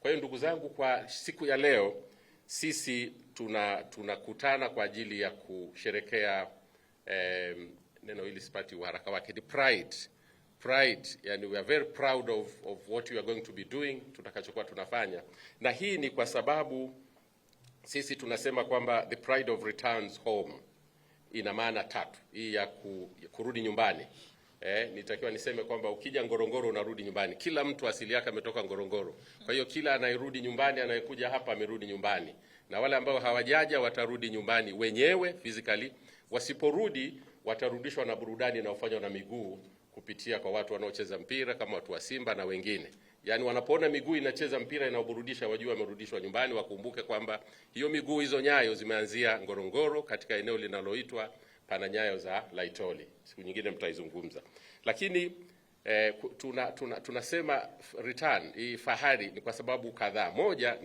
Kwa hiyo ndugu zangu, kwa siku ya leo sisi tunakutana kwa ajili ya kusherekea neno hili sipati uharaka wake, the pride, yani we are very proud of what we are going to be doing, tutakachokuwa tunafanya. Na hii ni kwa sababu sisi tunasema kwamba the pride of returns home ina maana tatu. Hii ya kurudi nyumbani. Nitakiwa niseme kwamba ukija Ngorongoro unarudi nyumbani. Kila mtu asili yake ametoka Ngorongoro. Kwa hiyo kila anayerudi nyumbani, anayekuja hapa amerudi nyumbani. Na wale ambao hawajaja watarudi nyumbani wenyewe physically. Wasiporudi watarudishwa na burudani inayofanywa na miguu kupitia kwa watu wanaocheza mpira kama watu wa Simba na wengine. Yaani wanapoona miguu inacheza mpira inaoburudisha, wajua wamerudishwa nyumbani. Wakumbuke kwamba hiyo miguu, hizo nyayo zimeanzia Ngorongoro katika eneo linaloitwa pana nyayo za Laitoli. Siku nyingine mtaizungumza. Lakini tunasema return, hii fahari ni kwa sababu kadhaa. Moja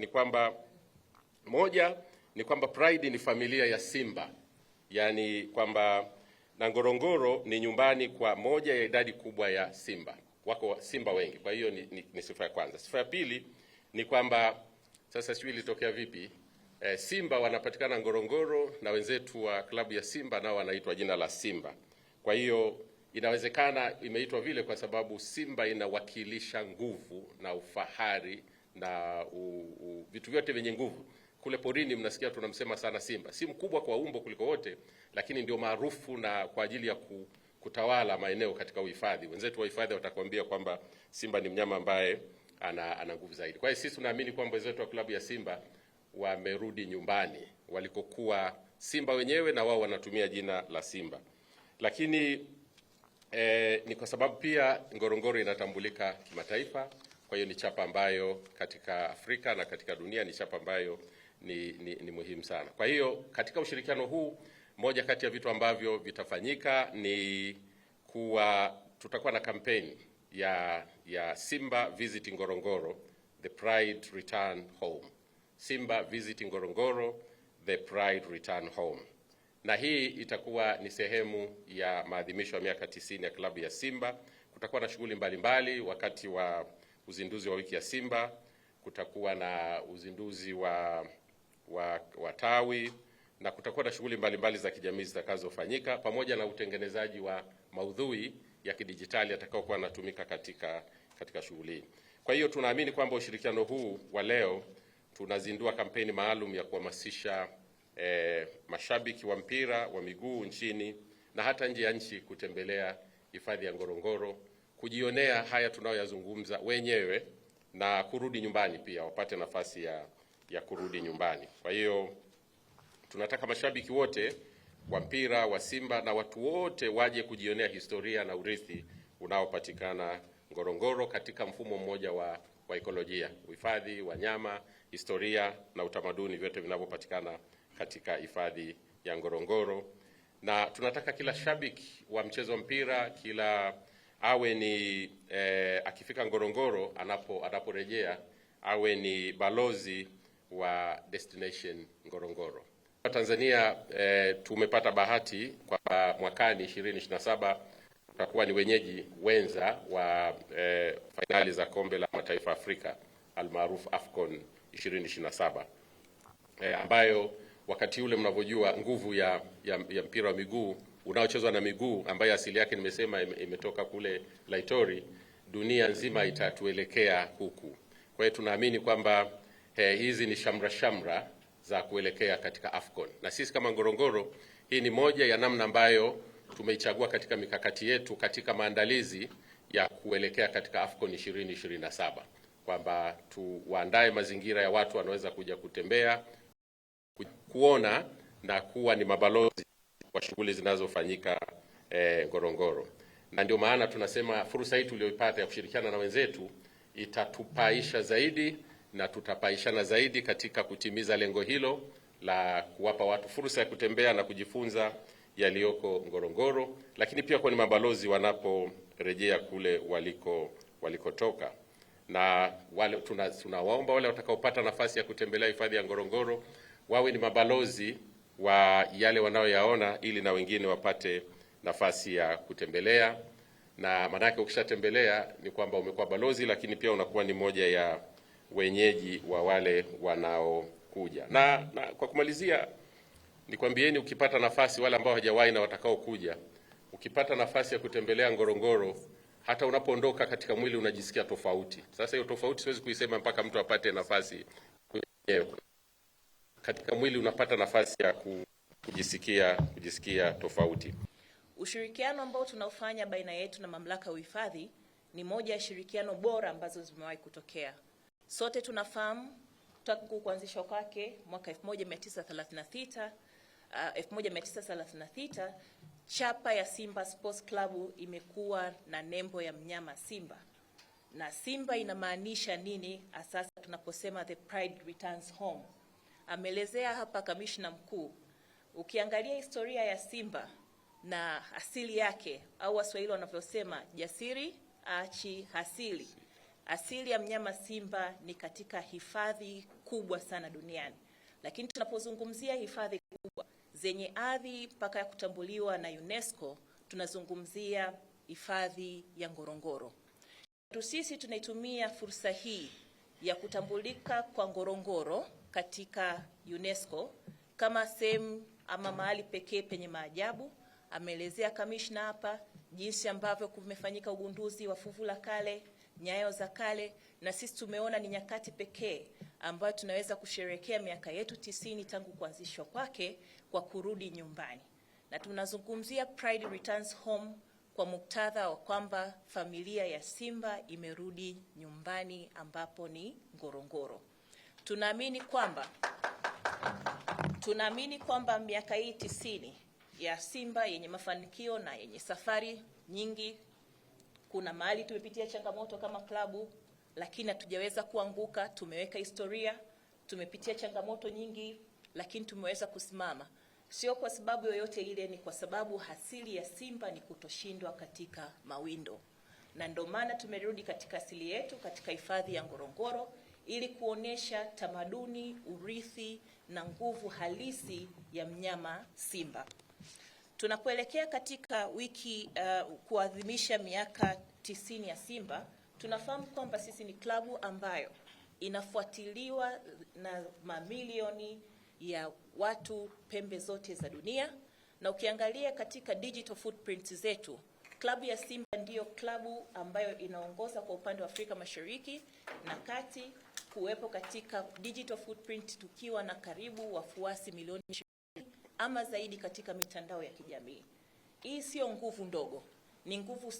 ni kwamba pride ni familia ya Simba. Yaani kwamba na Ngorongoro ni nyumbani kwa moja ya idadi kubwa ya Simba. Wako Simba wengi. Kwa hiyo ni sifa ya kwanza. Sifa ya pili ni kwamba sasa sijui ilitokea vipi, Simba wanapatikana Ngorongoro na wenzetu wa klabu ya Simba nao wanaitwa jina la Simba. Kwa hiyo inawezekana imeitwa vile kwa sababu Simba inawakilisha nguvu na ufahari na vitu vyote vyenye nguvu. Kule porini mnasikia tunamsema sana Simba. Si mkubwa kwa umbo kuliko wote, lakini ndio maarufu na kwa ajili ya kutawala maeneo katika uhifadhi. Wenzetu wa uhifadhi watakwambia kwamba Simba ni mnyama ambaye ana nguvu zaidi. Kwa hiyo sisi tunaamini kwamba wenzetu wa klabu ya Simba wamerudi nyumbani walikokuwa Simba wenyewe, na wao wanatumia jina la Simba. Lakini ni kwa sababu pia Ngorongoro inatambulika kimataifa. Kwa hiyo ni chapa ambayo katika Afrika na katika dunia ni chapa ambayo ni muhimu sana. Kwa hiyo katika ushirikiano huu, moja kati ya vitu ambavyo vitafanyika ni tutakuwa na kampeni ya Simba Visit Ngorongoro, the Pride Return Home. Simba Visit Ngorongoro, the Pride Return Home. Na hii itakuwa ni sehemu ya maadhimisho ya miaka 90 ya klabu ya Simba. Kutakuwa na shughuli mbalimbali wakati wa uzinduzi wa wiki ya Simba. Kutakuwa na uzinduzi wa tawi, na kutakuwa na shughuli mbalimbali za kijamii zitakazofanyika pamoja na utengenezaji wa maudhui ya kidijitali atakayokuwa yanatumika katika shughuli. Kwa hiyo tunaamini kwamba ushirikiano huu wa leo tunazindua kampeni maalum ya kuhamasisha mashabiki wa mpira wa miguu nchini na hata nje ya nchi kutembelea hifadhi ya Ngorongoro, kujionea haya tunayoyazungumza wenyewe na kurudi nyumbani pia, wapate nafasi ya kurudi nyumbani. Kwa hiyo tunataka mashabiki wote wa mpira wa Simba na watu wote waje kujionea historia na urithi unaopatikana Ngorongoro katika mfumo mmoja wa ekolojia, uhifadhi, wanyama, historia na utamaduni, vyote vinavyopatikana katika hifadhi ya Ngorongoro. Na tunataka kila shabiki wa mchezo wa mpira, kila awe ni akifika Ngorongoro, anaporejea awe ni balozi wa Destination Ngorongoro. Tanzania tumepata bahati kwa mwakani 2027 tutakuwa ni wenyeji wenza wa fainali za kombe la mataifa Afrika almaarufu AFCON 2027, ambayo wakati ule mnavyojua nguvu ya mpira wa miguu unaochezwa na miguu, ambayo asili yake nimesema imetoka kule Laitoli, dunia nzima itatuelekea huku. Kwa hiyo tunaamini kwamba hizi ni shamra za kuelekea katika AFCON. Na sisi kama Ngorongoro, hii ni moja ya namna ambayo tumeichagua katika mikakati yetu katika maandalizi ya kuelekea katika AFCON 2027, kwamba tuandae mazingira ya watu wanaweza kuja kutembea, kuona na kuwa ni mabalozi wa shughuli zinazofanyika Ngorongoro. Na ndio maana tunasema fursa hii tuliyoipata ya kushirikiana na wenzetu itatupaisha zaidi na tutapaishana zaidi katika kutimiza lengo hilo la kuwapa watu fursa ya kutembea na kujifunza yaliyoko Ngorongoro, lakini pia kwa ni mabalozi wanaporejea kule walikotoka. Na wale tunawaomba wale watakaopata nafasi ya kutembelea hifadhi ya Ngorongoro wawe ni mabalozi wa yale wanayoyaona, ili na wengine wapate nafasi ya kutembelea. Na maana yake ukishatembelea ni kwamba umekuwa balozi, lakini pia unakuwa ni moja ya wenyeji wa wale wanaokuja. Na kwa kumalizia, nikwambieni, ukipata nafasi, wale ambao hawajawahi na watakao kuja, ukipata nafasi ya kutembelea Ngorongoro, hata unapoondoka katika mwili unajisikia tofauti. Sasa hiyo tofauti siwezi kuisema mpaka mtu apate nafasi katika mwili, unapata nafasi ya kujisikia tofauti. Ushirikiano ambao tunaofanya baina yetu na mamlaka ya uhifadhi ni moja ya shirikiano bora ambazo zimewahi kutokea. Sote tunafahamu tangu kuanzishwa kwake mwaka 1936 chapa ya Simba Sports Club imekuwa na nembo ya mnyama simba. Na simba inamaanisha nini sasa tunaposema the pride returns home? Ameelezea hapa kamishna mkuu. Ukiangalia historia ya simba na asili yake, au Waswahili wanavyosema jasiri achi hasili. Asili ya mnyama simba ni katika hifadhi kubwa sana duniani. Lakini tunapozungumzia hifadhi kubwa zenye hadhi mpaka ya kutambuliwa na UNESCO, tunazungumzia hifadhi ya Ngorongoro. Sisi tunaitumia fursa hii ya kutambulika kwa Ngorongoro katika UNESCO kama sehemu ama mahali pekee penye maajabu. Ameelezea kamishna hapa jinsi ambavyo kumefanyika ugunduzi wa fuvu la kale, nyayo za kale, na sisi tumeona ni nyakati pekee ambayo tunaweza kusherehekea miaka yetu 90 tangu kuanzishwa kwake kwa kurudi nyumbani. Na tunazungumzia Pride Returns Home kwa muktadha wa kwamba familia ya simba imerudi nyumbani ambapo ni Ngorongoro. Tunaamini kwamba miaka hii 90 ya simba yenye mafanikio na yenye safari nyingi, kuna mahali tumepitia changamoto kama klabu, lakini hatujaweza kuanguka. Tumeweka historia, tumepitia changamoto nyingi, lakini tumeweza kusimama. Sio kwa sababu yoyote ile, ni kwa sababu asili ya simba ni kutoshindwa katika mawindo. Na ndio maana tumerudi katika asili yetu katika hifadhi ya Ngorongoro ili kuonesha tamaduni, urithi na nguvu halisi ya mnyama simba. Tunapoelekea katika wiki kuadhimisha miaka 90 ya simba, tunafahamu kwamba sisi ni klabu ambayo inafuatiliwa na mamilioni ya watu pembe zote za dunia. Na ukiangalia katika digital footprint zetu, klabu ya Simba ndiyo klabu ambayo inaongoza kwa upande wa Afrika Mashariki na Kati kuwepo katika digital footprint, tukiwa na karibu wafuasi milioni 20 ama zaidi katika mitandao ya kijamii. Hii sio nguvu ndogo, ni nguvu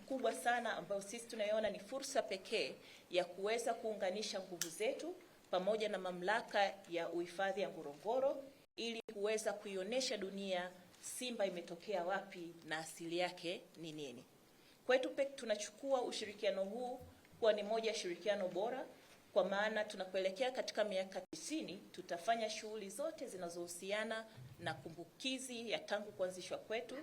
kubwa sana ambayo sisi tunaiona ni fursa pekee ya kuweza kuunganisha nguvu zetu pamoja na mamlaka ya uhifadhi ya Ngorongoro ili kuweza kuionyesha dunia simba imetokea wapi na asili yake ni nini. Kwetu tunachukua ushirikiano huu kuwa ni moja ya shirikiano bora, kwa maana tunapoelekea katika miaka 90 tutafanya shughuli zote zinazohusiana na kumbukizi ya tangu kuanzishwa kwetu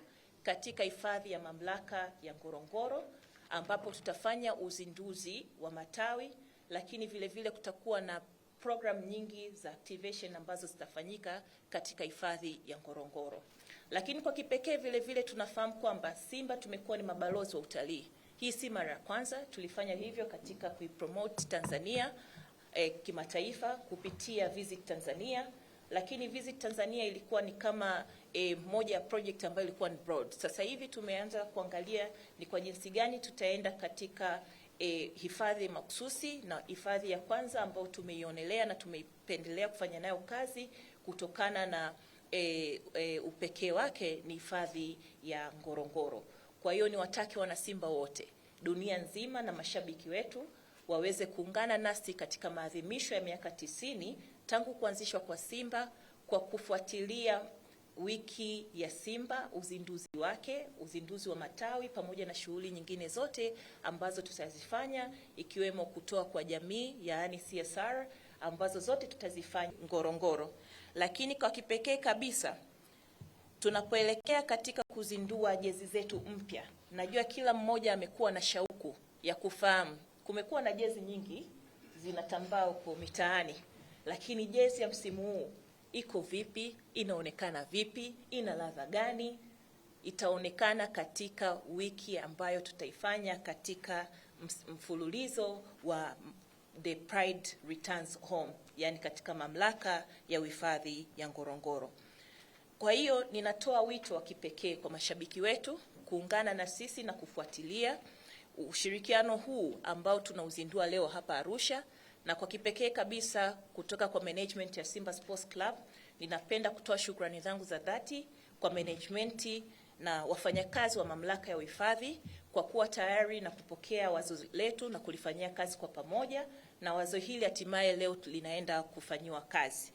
katika hifadhi ya mamlaka ya Ngorongoro, ambapo tutafanya uzinduzi wa matawi, lakini vile vile kutakuwa na program nyingi za activation ambazo zitafanyika katika hifadhi ya Ngorongoro. Lakini kwa kipekee vile vile tunafahamu kwamba simba tumekuwa ni mabalozi wa utalii. Hii si mara ya kwanza, tulifanya hivyo katika kuipromote Tanzania kimataifa kupitia Visit Tanzania, lakini Visit Tanzania ilikuwa ni kama moja ya project ambayo ilikuwa ni broad. Sasa hivi tumeanza kuangalia ni kwa jinsi gani tutaenda katika hifadhi makususi, na hifadhi ya kwanza ambayo tumeionelea na tumeipendelea kufanya nayo kazi kutokana na upekee wake ni hifadhi ya Ngorongoro. Kwa hiyo ni wataki wana Simba wote dunia nzima na mashabiki wetu waweze kuungana nasi katika maadhimisho ya miaka 90 tangu kuanzishwa kwa Simba, kwa kufuatilia wiki ya Simba, uzinduzi wake, uzinduzi wa matawi pamoja na shughuli nyingine zote ambazo tutazifanya, ikiwemo kutoa kwa jamii, yaani CSR, ambazo zote tutazifanya Ngorongoro. Lakini kwa kipekee kabisa tunapoelekea katika kuzindua jezi zetu mpya, najua kila mmoja amekuwa na shauku ya kufahamu. Kumekuwa na jezi nyingi zinatambaa huko mitaani, lakini jezi ya msimu huu iko vipi? Inaonekana vipi? Ina ladha gani? Itaonekana katika wiki ambayo tutaifanya katika mfululizo wa the Pride returns home, yani katika mamlaka ya uhifadhi ya Ngorongoro. Kwa hiyo ninatoa wito wa kipekee kwa mashabiki wetu kuungana na sisi na kufuatilia ushirikiano huu ambao tunauzindua leo hapa Arusha, na kwa kipekee kabisa kutoka kwa management ya Simba Sports Club. Ninapenda kutoa shukrani zangu za dhati kwa management na wafanyakazi wa mamlaka ya uhifadhi kwa kuwa tayari na kupokea wazo letu na kulifanyia kazi kwa pamoja, na wazo hili hatimaye leo linaenda kufanyiwa kazi.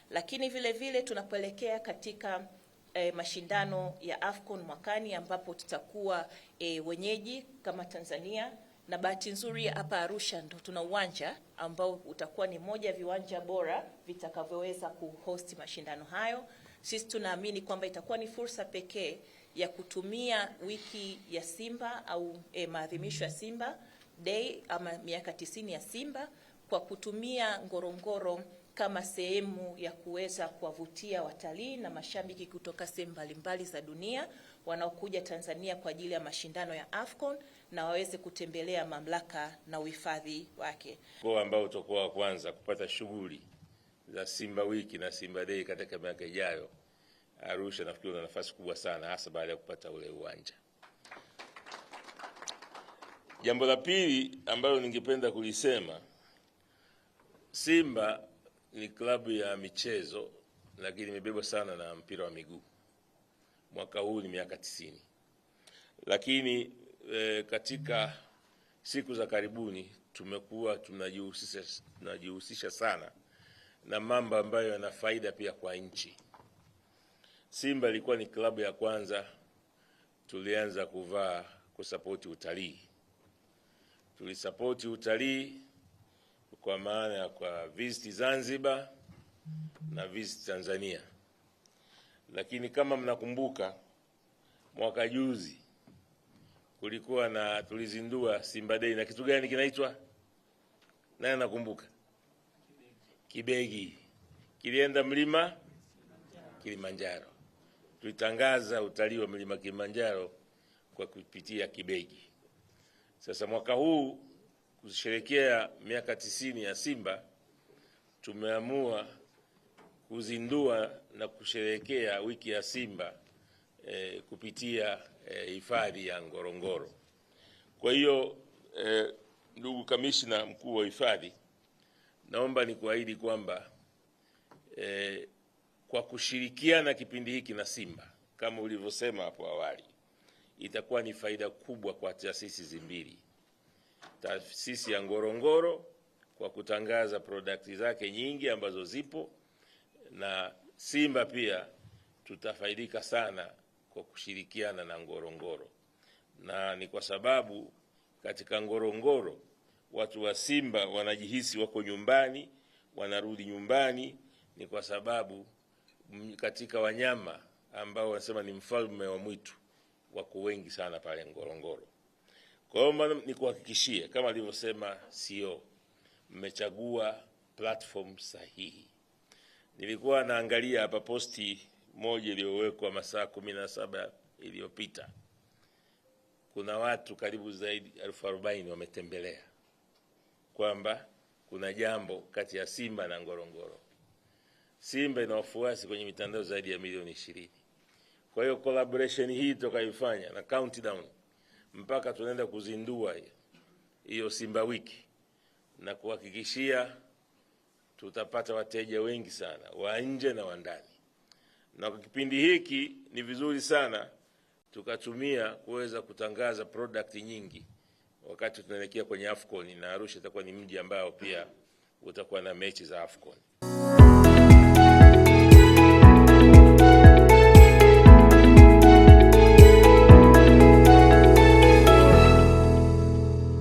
Lakini vile vile tunapoelekea katika mashindano ya AFCON mwakani ambapo tutakuwa wenyeji kama Tanzania, na bahati nzuri hapa Arusha ndo tuna uwanja ambao utakuwa ni moja ya viwanja bora vitakavyoweza kuhost mashindano hayo. Sisi tunaamini kwamba itakuwa ni fursa pekee ya kutumia wiki ya Simba au maadhimisho ya Simba Day ama miaka 90 ya Simba kwa kutumia Ngorongoro kama sehemu ya kuweza kuwavutia watalii na mashabiki kutoka sehemu mbalimbali za dunia wanaokuja Tanzania kwa ajili ya mashindano ya AFCON na waweze kutembelea mamlaka na uhifadhi wake. Kwa ambao utakuwa wa kwanza kupata shughuli za Simba Wiki na Simba Day katika miaka ijayo, Arusha nafikiri una nafasi kubwa sana, hasa baada ya kupata ule uwanja. Jambo la pili ambalo ningependa kulisema, Simba ni klabu ya michezo lakini imebebwa sana na mpira wa miguu. Mwaka huu ni miaka 90. Lakini katika siku za karibuni tumekuwa tunajihusisha sana na mambo ambayo yana faida pia kwa nchi. Simba ilikuwa ni klabu ya kwanza tulianza kusapoti utalii. Tulisapoti utalii kwa maana ya kwa visit Zanzibar na visit Tanzania. Lakini kama mnakumbuka, mwaka juzi kulikuwa na tulizindua Simba Day na kitu gani kinaitwa? Nani nakumbuka? Kibegi. Kilienda mlima Kilimanjaro. Tulitangaza utalii wa mlima Kilimanjaro kwa kupitia Kibegi. Sasa mwaka huu kusherehekea miaka 90 ya Simba, tumeamua kuzindua na kusherehekea wiki ya Simba kupitia hifadhi ya Ngorongoro. Kwa hiyo ndugu kamishna mkuu wa hifadhi, naomba nikuahidi kwamba kwa kushirikiana kipindi hiki na Simba kama ulivyosema hapo awali, itakuwa ni faida kubwa kwa taasisi mbili. Taasisi ya Ngorongoro kwa kutangaza product zake nyingi ambazo zipo, na Simba pia tutafaidika sana kwa kushirikiana na Ngorongoro. Na ni kwa sababu katika Ngorongoro watu wa Simba wanajihisi wako nyumbani, wanarudi nyumbani, ni kwa sababu katika wanyama ambao wanasema ni mfalme wa mwitu wako wengi sana pale Ngorongoro. Kwa hiyo nikuhakikishie kama alivyosema CEO, mmechagua platform sahihi. Nilikuwa naangalia hapa posti moja iliyowekwa masaa 17 iliyopita. Kuna watu karibu zaidi 40,000 wametembelea kwamba kuna jambo kati ya Simba na Ngorongoro. Simba ina wafuasi kwenye mitandao zaidi ya milioni 20. Kwa hiyo collaboration hii tutakayoifanya na countdown mpaka tunaenda kuzindua hiyo Simba Wiki, na kuhakikishia tutapata wateja wengi sana wa nje na wa ndani. Na kwa kipindi hiki ni vizuri sana tukatumia kuweza kutangaza product nyingi wakati tunaelekea kwenye AFCON, na Arusha itakuwa ni mji ambao pia utakuwa na mechi za AFCON.